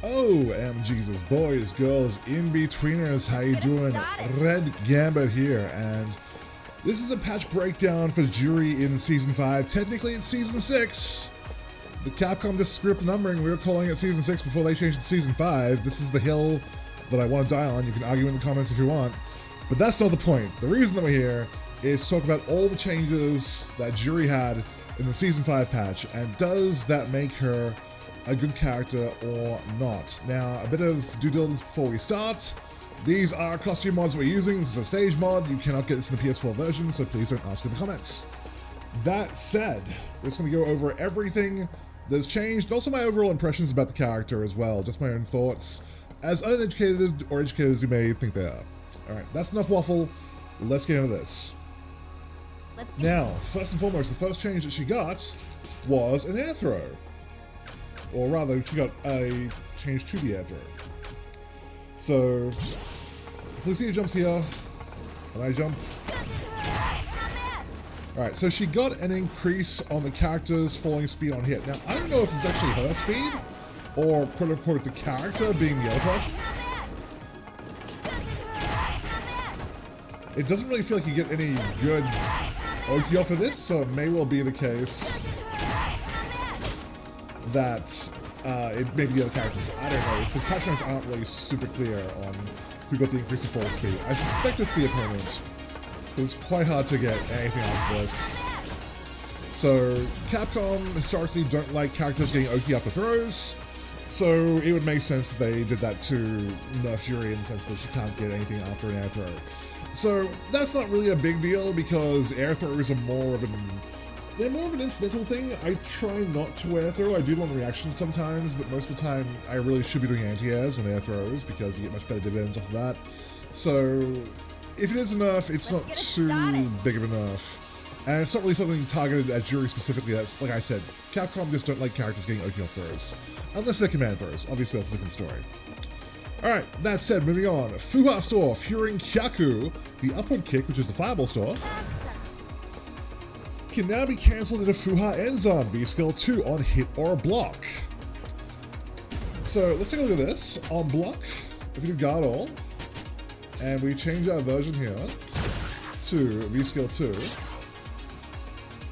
OMG's, boys, girls, in-betweeners, how you doing? Red Gambit here, and this is a patch breakdown for Juri in Season 5. Technically it's Season 6. The Capcom just screwed up the numbering. We were calling it Season 6 before they changed it to Season 5. This is the hill that I want to die on. You can argue in the comments if you want. But that's not the point. The reason that we're here is to talk about all the changes that Juri had in the Season 5 patch, and does that make her a good character or not? Now, a bit of due diligence before we start. These are costume mods we're using. This is a stage mod. You cannot get this in the PS4 version, so please don't ask in the comments. That said, we're just going to go over everything that's changed, also my overall impressions about the character as well, just my own thoughts, as uneducated or educated as you may think they are. Alright, that's enough waffle. Let's get into this. Now, first and foremost, the first change that she got was an air throw. Or rather, she got a change to the air throw. So, Felicia jumps here, and I jump. Alright, so she got an increase on the character's falling speed on hit. Now, I don't know if it's actually her speed, or quote-unquote the character being the other person. It doesn't really feel like you get any good Oki off of this, so it may well be the case that it may be the other characters. I don't know. The patch notes aren't really super clear on who got the increase in fall speed. I suspect it's the opponent. It's quite hard to get anything out of this. So, Capcom historically don't like characters getting Oki after throws, so it would make sense that they did that to nerf Juri in the sense that she can't get anything after an air throw. So, that's not really a big deal because air throws are more of an incidental thing. I try not to air throw. I do want reactions sometimes, but most of the time I really should be doing anti-airs when air throws because you get much better dividends off of that. So, if it is enough, it's not too big of enough. And it's not really something targeted at Juri specifically. That's, like I said, Capcom just don't like characters getting Oki off throws. Unless they're command throws. Obviously, that's a different story. Alright, that said, moving on. Fuha store, Furin Kyaku, the upward kick, which is the fireball store, can now be cancelled into Fuha Enzon, V-Skill 2 on hit or block. So, let's take a look at this. On block, if we do guard all, and we change our version here to V-Skill 2,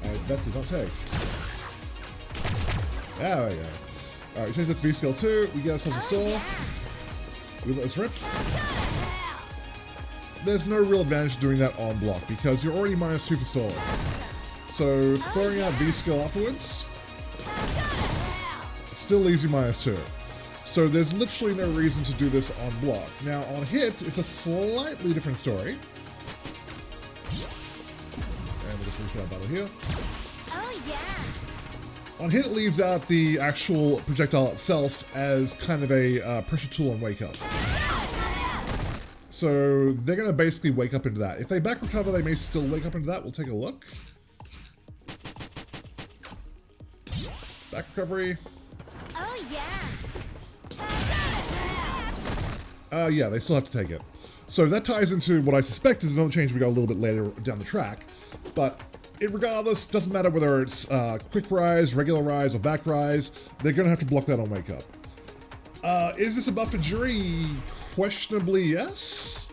and that did not take. There we go. Alright, we change that to V-Skill 2, we get ourselves a store. We let this rip. There's no real advantage to doing that on block because you're already -2 for stalling. So throwing out V-Skill afterwards still leaves you -2. So there's literally no reason to do this on block. Now on hit, it's a slightly different story. And we'll just restart battle here. On hit, it leaves out the actual projectile itself as kind of a pressure tool on wake up. So they're going to basically wake up into that. If they back recover, they may still wake up into that. We'll take a look. Back recovery. Oh yeah. Yeah, they still have to take it. So that ties into what I suspect is another change we got a little bit later down the track. But regardless, doesn't matter whether it's quick rise, regular rise, or back rise, they're going to have to block that on wake up. Is this a buff for Juri? Questionably, yes.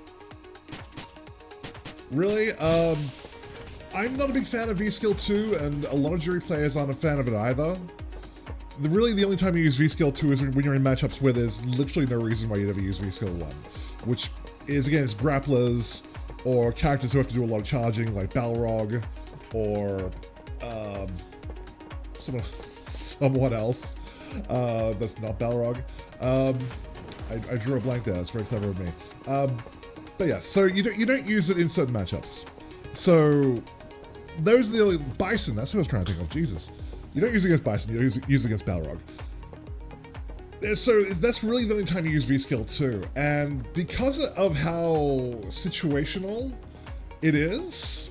Really? I'm not a big fan of V-Skill 2, and a lot of Juri players aren't a fan of it either. Really, the only time you use V-Skill 2 is when you're in matchups where there's literally no reason why you'd ever use V-Skill 1, which is against grapplers or characters who have to do a lot of charging, like Balrog, or someone else that's not Balrog. I drew a blank there. That's very clever of me. But yeah, so you don't use it in certain matchups. So those are the only Bison. That's what I was trying to think of. Jesus, you don't use it against Bison. You use it against Balrog. So that's really the only time you use V-Skill 2, and because of how situational it is,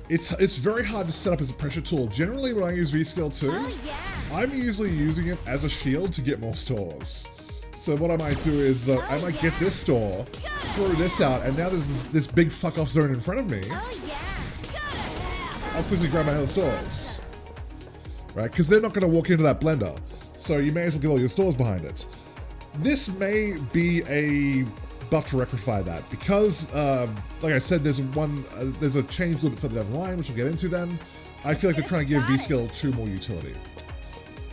it's very hard to set up as a pressure tool. Generally, when I use V-Skill 2, I'm usually using it as a shield to get more stores. So what I might do is I might get this store, throw this out, and now there's this big fuck off zone in front of me. I'll quickly grab my other stores, right? Because they're not going to walk into that blender. So you may as well get all your stores behind it. This may be a buff to rectify that because, like I said, there's a change a little bit further down the line, which we'll get into then. I feel like they're trying to give V-Skill 2 more utility.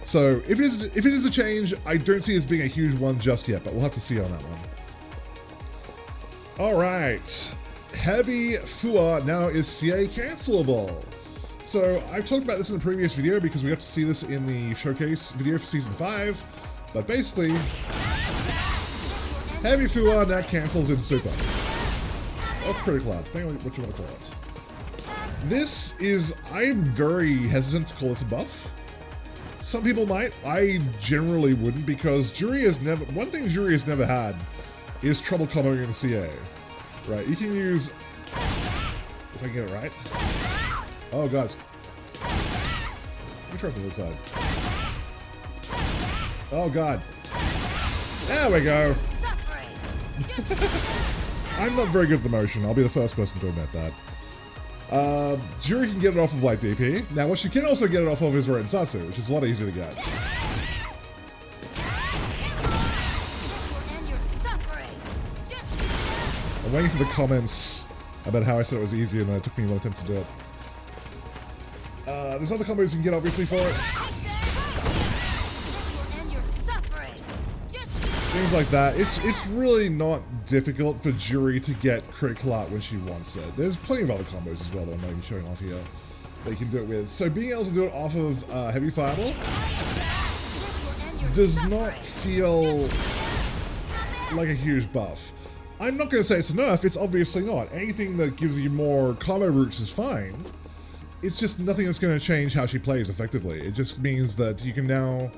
So if it is a change, I don't see it as being a huge one just yet, but we'll have to see on that one. All right, HeavyFoo now is CA cancelable. So I've talked about this in a previous video because we got to see this in the showcase video for Season 5, but basically, HeavyFoo now cancels in Super. Or Critical Art, depending on what you want to call it. This is, I'm very hesitant to call this a buff. Some people might, I generally wouldn't because Juri has never, one thing Juri has never had is trouble comboing in CA. Right, you can use, if I can get it right. Oh, guys. Let me try from this side. Oh, God. There we go. I'm not very good at the motion. I'll be the first person to admit that. Juri can get it off of light DP. Now, what she can also get it off of is Red Satsu, which is a lot easier to get. I'm waiting for the comments about how I said it was easy and it took me one attempt to do it. There's other combos you can get, obviously, for it. Things like that. It's really not difficult for Juri to get critical art when she wants it. There's plenty of other combos as well that I'm not even showing off here that you can do it with. So being able to do it off of HeavyFireball does not feel like a huge buff. I'm not going to say it's a nerf, it's obviously not. Anything that gives you more combo routes is fine. It's just nothing that's going to change how she plays effectively. It just means that you can now,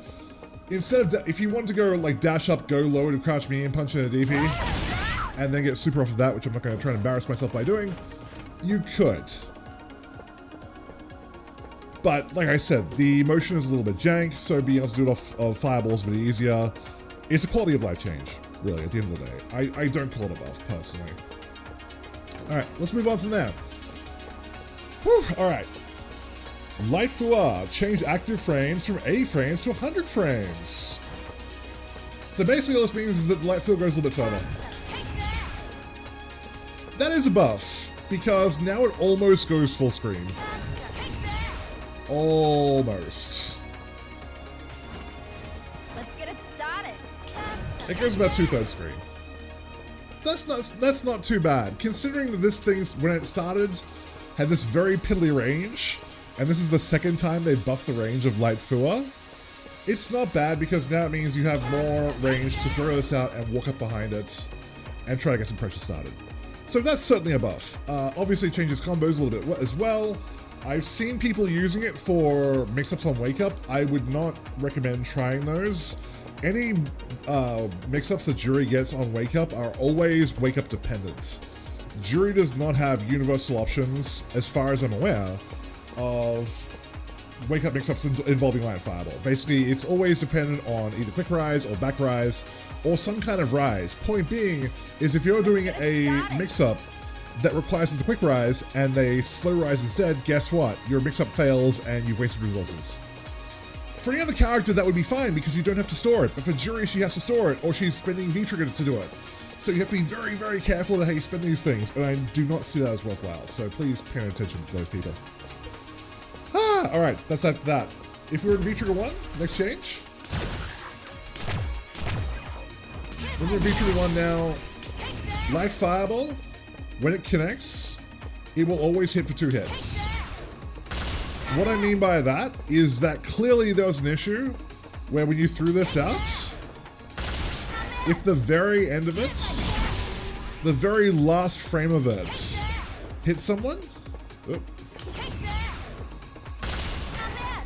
instead of, if you want to go like dash up, go low to crouch me and punch in a DP, and then get super off of that, which I'm not going to try and embarrass myself by doing, you could. But like I said, the motion is a little bit jank, so being able to do it off of fireballs is a bit easier. It's a quality of life change, really, at the end of the day. I don't call it a buff, personally. Alright, let's move on from there. Whew, alright. HeavyFoo changed active frames from 80 frames to 100 frames. So basically all this means is that HeavyFoo goes a little bit further. That is a buff, because now it almost goes full screen. Almost. Let's get it started. It goes about 2/3 screen. That's not too bad, considering that this thing, when it started, had this very piddly range, and this is the second time they buffed the range of HeavyFoo. It's not bad because now it means you have more range to throw this out and walk up behind it and try to get some pressure started. So that's certainly a buff. Obviously it changes combos a little bit as well. I've seen people using it for mix-ups on Wake Up. I would not recommend trying those. Any mix-ups that Juri gets on Wake Up are always Wake Up dependent. Juri does not have universal options, as far as I'm aware, of Wake Up mix-ups involving HeavyFireball. Basically, it's always dependent on either quick rise or back rise, or some kind of rise. Point being is if you're doing a mix-up that requires the quick rise and they slow rise instead, guess what? Your mix-up fails and you've wasted resources. For any other character, that would be fine because you don't have to store it, but for Juri, she has to store it, or she's spending V-Trigger to do it. So you have to be very, very careful about how you spend these things, and I do not see that as worthwhile, so please pay attention to those people. Alright, that's after that. If we're in V-Trigger 1, next change. When we're in V-Trigger 1 now, HeavyFireball, when it connects, it will always hit for 2 hits. What I mean by that is that clearly there was an issue where when you threw this out, if the very end of it, the very last frame of it, hit someone, oop.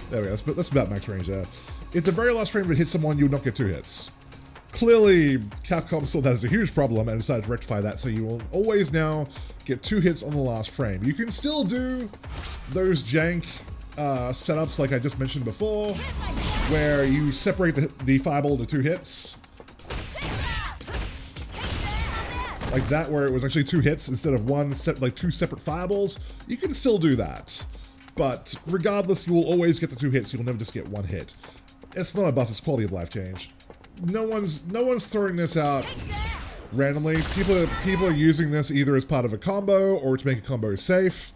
There we go, that's about max range there. If the very last frame of it hit someone, you would not get 2 hits. Clearly, Capcom saw that as a huge problem and decided to rectify that, so you will always now get 2 hits on the last frame. You can still do those jank setups like I just mentioned before, where you separate the fireball into 2 hits. Like that, where it was actually 2 hits instead of like 2 separate fireballs. You can still do that. But regardless, you will always get the 2 hits. You'll never just get 1 hit. it's not a buff, it's quality of life change. No one's throwing this out randomly. People are using this either as part of a combo or to make a combo safe.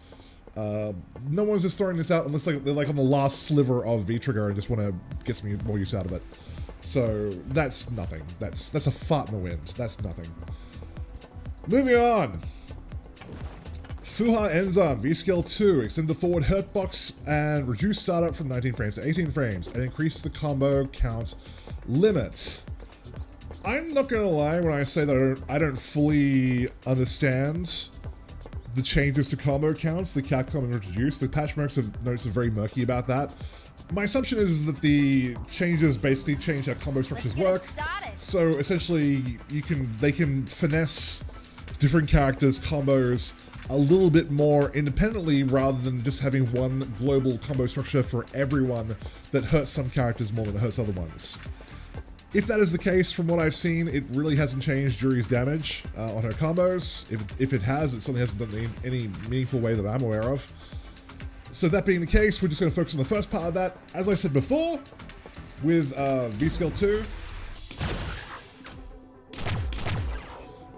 No one's just throwing this out unless they're like on the last sliver of V-Trigger and just want to get some more use out of it. So that's nothing. That's a fart in the wind. That's nothing. Moving on. Fuha Enzan, V-Skill 2, extend the forward hurt box and reduce startup from 19 frames to 18 frames and increase the combo count limit. I'm not gonna lie when I say that I don't fully understand the changes to combo counts that Capcom introduced. The patch notes are very murky about that. My assumption is that the changes basically change how combo structures work. So essentially, they can finesse different characters' combos a little bit more independently rather than just having one global combo structure for everyone that hurts some characters more than it hurts other ones. If that is the case, from what I've seen, it really hasn't changed Juri's damage on her combos. If it has, it certainly hasn't done it in any meaningful way that I'm aware of. So that being the case, we're just going to focus on the first part of that. As I said before, with V-Skill 2,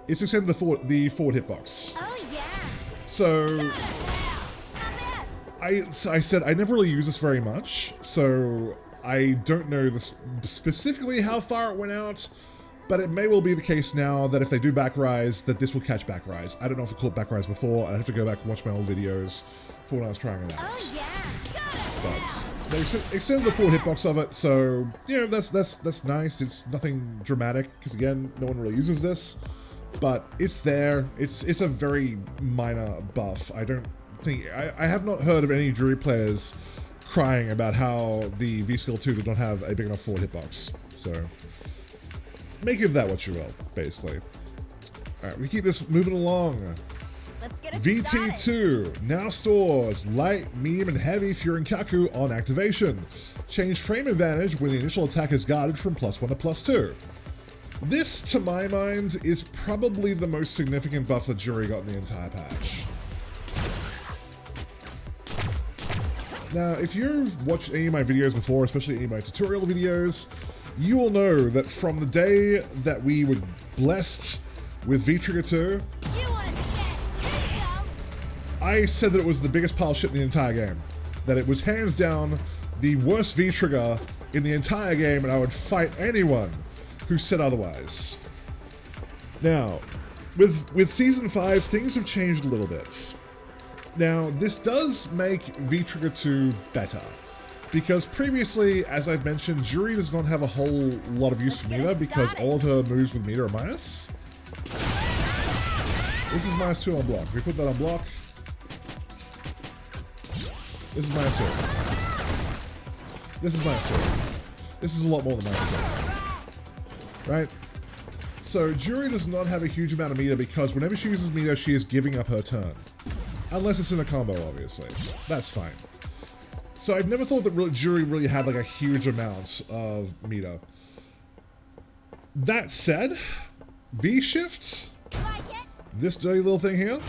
it's extended the forward hitbox. Oh yeah. So I said I never really use this very much, so I don't know specifically how far it went out, but it may well be the case now that if they do back rise, that this will catch back rise. I don't know if it caught back rise before. I'd have to go back and watch my old videos for when I was trying it out. Oh yeah. Got it. But they extended the forward hitbox of it, so yeah, that's nice. It's nothing dramatic because again, no one really uses this. But it's there. It's a very minor buff. I don't think I have not heard of any Juri players crying about how the V-Skill 2 did not have a big enough forward hitbox. So make of that what you will, basically. Alright, we keep this moving along. Let's get it VT2 started. now stores light, medium, and heavy Furinkaku on activation. Change frame advantage when the initial attack is guarded from +1 to +2. This, to my mind, is probably the most significant buff that Juri got in the entire patch. Now, if you've watched any of my videos before, especially any of my tutorial videos, you will know that from the day that we were blessed with V-Trigger 2, I said that it was the biggest pile of shit in the entire game. That it was hands down the worst V-Trigger in the entire game, and I would fight anyone who said otherwise. Now, with Season 5, things have changed a little bit. Now, this does make V-Trigger 2 better, because previously, as I've mentioned, Juri does not have a whole lot of use for meter because all of her moves with meter are minus. This is -2 on block. If we put that on block, this is -2. This is -2. This is a lot more than -2. Right? So Juri does not have a huge amount of meter because whenever she uses meter, she is giving up her turn. Unless it's in a combo, obviously. That's fine. So I've never thought that Juri really had like a huge amount of meter. That said, V-Shift, this dirty little thing here,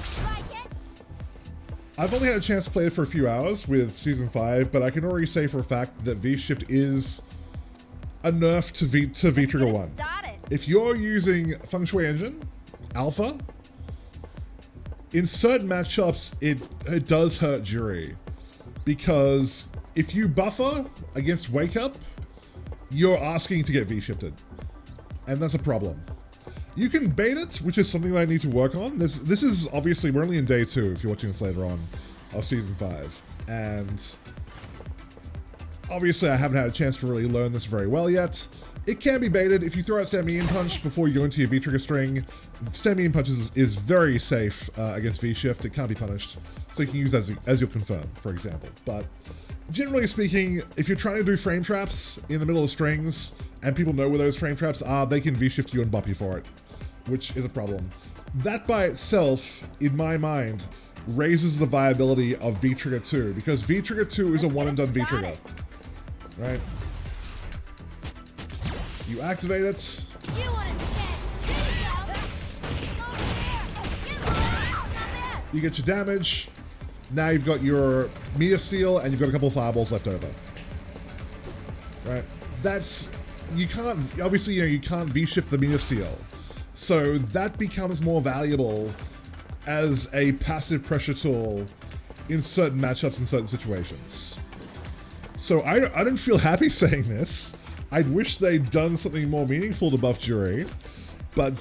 I've only had a chance to play it for a few hours with Season 5, but I can already say for a fact that V-Shift is a nerf to V-Trigger 1. If you're using Feng Shui Engine, Alpha, in certain matchups, it does hurt Juri. Because if you buffer against Wake Up, you're asking to get V-Shifted. And that's a problem. You can bait it, which is something that I need to work on. This is obviously, we're only in day 2, if you're watching this later on, of Season 5. And obviously I haven't had a chance to really learn this very well yet. It can be baited if you throw out Stand Me In Punch before you go into your V-Trigger string. Stand Me In Punch is very safe against V-Shift. It can't be punished. So you can use that as your confirm, for example. But generally speaking, if you're trying to do frame traps in the middle of strings and people know where those frame traps are, they can V-Shift you and bop you for it, which is a problem. That by itself, in my mind, raises the viability of V-Trigger 2 because V-Trigger 2 is a one and done V-Trigger, right? You activate it. You get your damage. Now you've got your meter steal and you've got a couple of fireballs left over. Right? that's, you can't, obviously, you can't V-shift the meter steal. So that becomes more valuable as a passive pressure tool in certain matchups and certain situations. So I don't feel happy saying this. I wish they'd done something more meaningful to buff Juri, but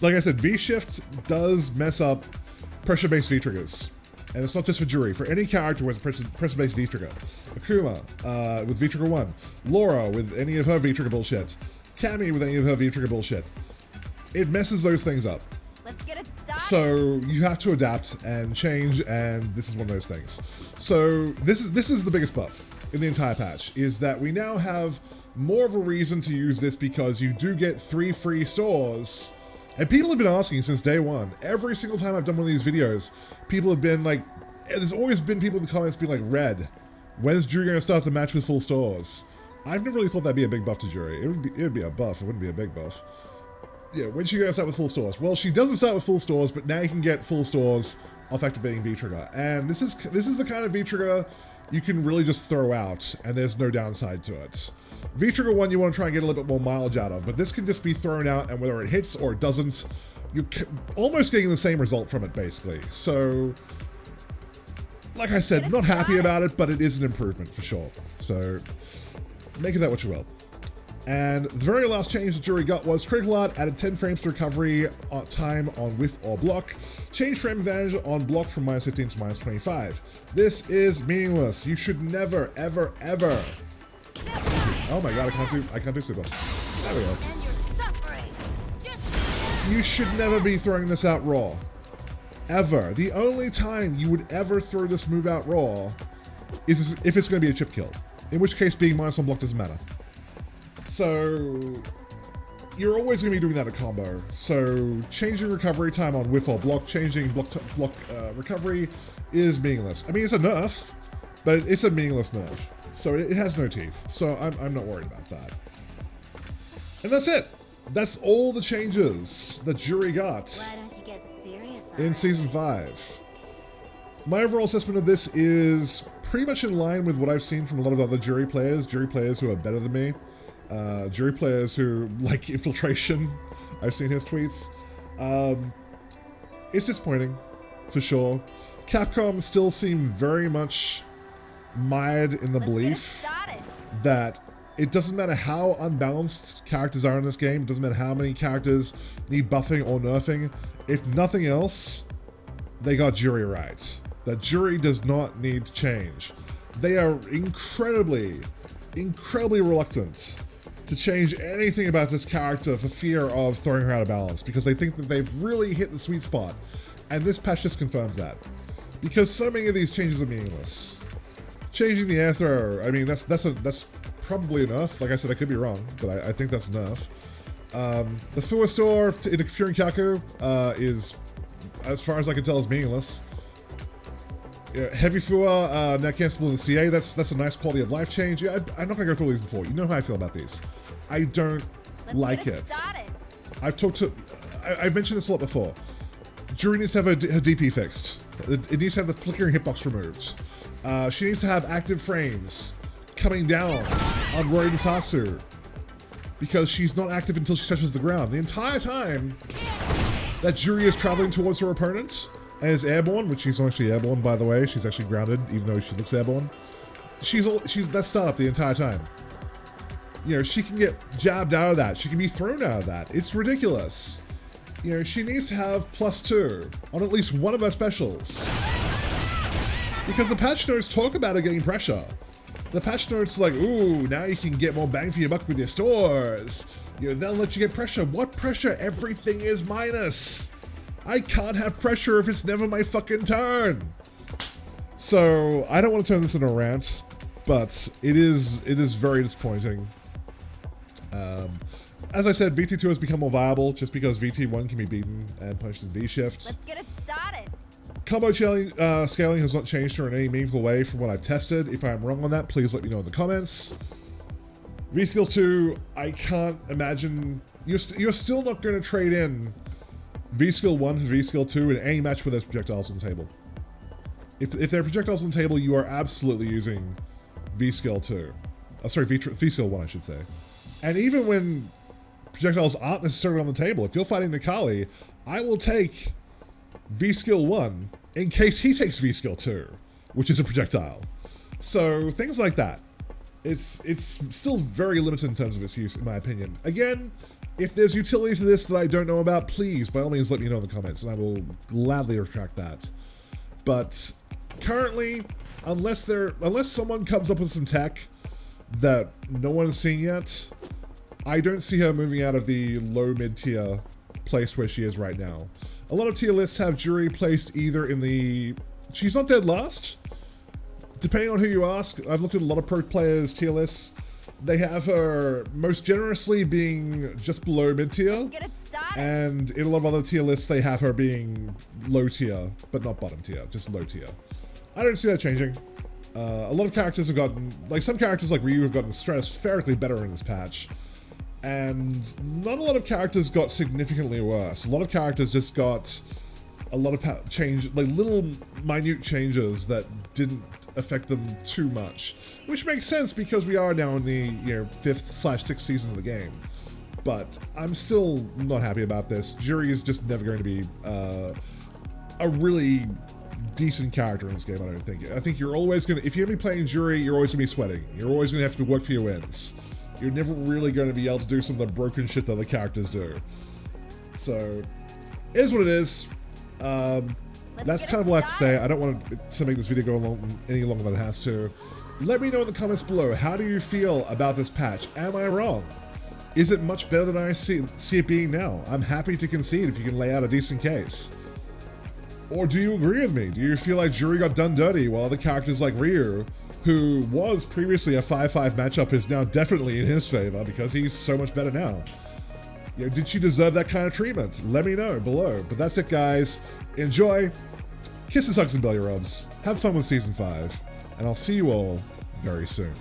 like I said, V-shift does mess up pressure-based V-triggers. And it's not just for Juri, for any character with a pressure-based V-trigger. Akuma with V-trigger 1, Laura with any of her V-trigger bullshit, Cammy with any of her V-trigger bullshit. It messes those things up. Let's get it started. So you have to adapt and change, and this is one of those things. So this is the biggest buff in the entire patch, is that we now have more of a reason to use this because you do get 3 free stores. And people have been asking since day one. Every single time I've done one of these videos, people have been like, there's always been people in the comments being like, Red, when's Juri going to start the match with full stores? I've never really thought that'd be a big buff to Juri. It would be a buff, it wouldn't be a big buff. Yeah, when's she going to start with full stores? Well, she doesn't start with full stores, but now you can get full stores off activating V-trigger. And this is the kind of V-trigger you can really just throw out, and there's no downside to it. V-trigger 1 you want to try and get a little bit more mileage out of, but this can just be thrown out, and whether it hits or it doesn't, you're almost getting the same result from it, basically. So, like I said, not happy about it, but it is an improvement for sure. So, make of that what you will. And the very last change that Juri got was Critical Art added 10 frames to recovery time on whiff or block. Change frame advantage on block from -15 to -25. This is meaningless. You should never, ever, ever. Oh my god, I can't do super. There we go. And you're suffering. You should never be throwing this out raw. Ever. The only time you would ever throw this move out raw is if it's going to be a chip kill. In which case being minus on block doesn't matter. So you're always going to be doing that at combo. So changing recovery time on whiff or block, changing block recovery is meaningless. I mean, it's a nerf, but it's a meaningless nerf. So it has no teeth. So I'm not worried about that. And that's it. That's all the changes that Juri got Why don't you get serious in Season 5. My overall assessment of this is pretty much in line with what I've seen from a lot of other Juri players who are better than me. Juri players who like infiltration. I've seen his tweets. It's disappointing, for sure. Capcom still seem very much mired in the belief that it doesn't matter how unbalanced characters are in this game, it doesn't matter how many characters need buffing or nerfing, if nothing else, they got Juri right. That Juri does not need to change. They are incredibly reluctant to change anything about this character for fear of throwing her out of balance, because they think that they've really hit the sweet spot. And this patch just confirms that. Because so many of these changes are meaningless. Changing the air throw, I mean, that's probably enough. Like I said, I could be wrong, but I think that's enough. The Fua store in Fury Kyaku is, as far as I can tell, is meaningless. Yeah, HeavyFoo net cancelable in the CA, that's a nice quality of life change. Yeah, I'm not gonna go through all these before. You know how I feel about these. I don't like it. I've mentioned this a lot before. Juri needs to have her DP fixed. It needs to have the flickering hitbox removed. She needs to have active frames coming down on Rory Nasasu, because she's not active until she touches the ground. The entire time that Juri is traveling towards her opponent and is airborne, which she's not actually airborne, by the way. She's actually grounded, even though she looks airborne. She's that startup the entire time. You know, she can get jabbed out of that. She can be thrown out of that. It's ridiculous. You know, she needs to have +2 on at least one of her specials. Because the patch notes talk about her getting pressure. The patch notes like, ooh, now you can get more bang for your buck with your stores. You know, they'll let you get pressure. What pressure? Everything is minus. I can't have pressure if it's never my fucking turn. So I don't want to turn this into a rant, but it is very disappointing. As I said, VT2 has become more viable just because VT1 can be beaten and punished in V-shift. Let's get it started. Combo scaling has not changed her in any meaningful way from what I've tested. If I'm wrong on that, please let me know in the comments. V-Skill 2, I can't imagine... You're still not going to trade in V-Skill 1 for V-Skill 2 in any match where there's projectiles on the table. If there are projectiles on the table, you are absolutely using V-Skill 2. sorry, V skill 1, I should say. And even when projectiles aren't necessarily on the table, if you're fighting Nikali, I will take V skill 1 in case he takes V skill 2, which is a projectile. So things like that. It's still very limited in terms of its use, in my opinion. Again, if there's utility to this that I don't know about, please, by all means, let me know in the comments, and I will gladly retract that. But currently, unless someone comes up with some tech that no one's seen yet, I don't see her moving out of the low mid-tier place where she is right now. A lot of tier lists have Juri placed either in the... She's not dead last. Depending on who you ask, I've looked at a lot of pro players' tier lists. They have her most generously being just below mid-tier. And in a lot of other tier lists, they have her being low tier, but not bottom tier, just low tier. I don't see that changing. A lot of characters have gotten... Like, some characters like Ryu have gotten stratospherically better in this patch. And not a lot of characters got significantly worse. A lot of characters just got a lot of change, like little minute changes that didn't affect them too much, which makes sense because we are now in the 5th/6th season of the game. But I'm still not happy about this. Juri is just never going to be a really decent character in this game, I don't think. I think you're always going to, if you're going to be playing Juri, you're always going to be sweating. You're always going to have to work for your wins. You're never really going to be able to do some of the broken shit that other characters do. So, it is what it is. That's kind of all I have to say. I don't want to make this video go along any longer than it has to. Let me know in the comments below, how do you feel about this patch? Am I wrong? Is it much better than I see it being now? I'm happy to concede if you can lay out a decent case. Or do you agree with me? Do you feel like Juri got done dirty while other characters like Ryu, who was previously a 5-5 matchup, is now definitely in his favor because he's so much better now? Did she deserve that kind of treatment? Let me know below. But that's it, guys. Enjoy. Kisses, hugs, and belly rubs. Have fun with Season 5. And I'll see you all very soon.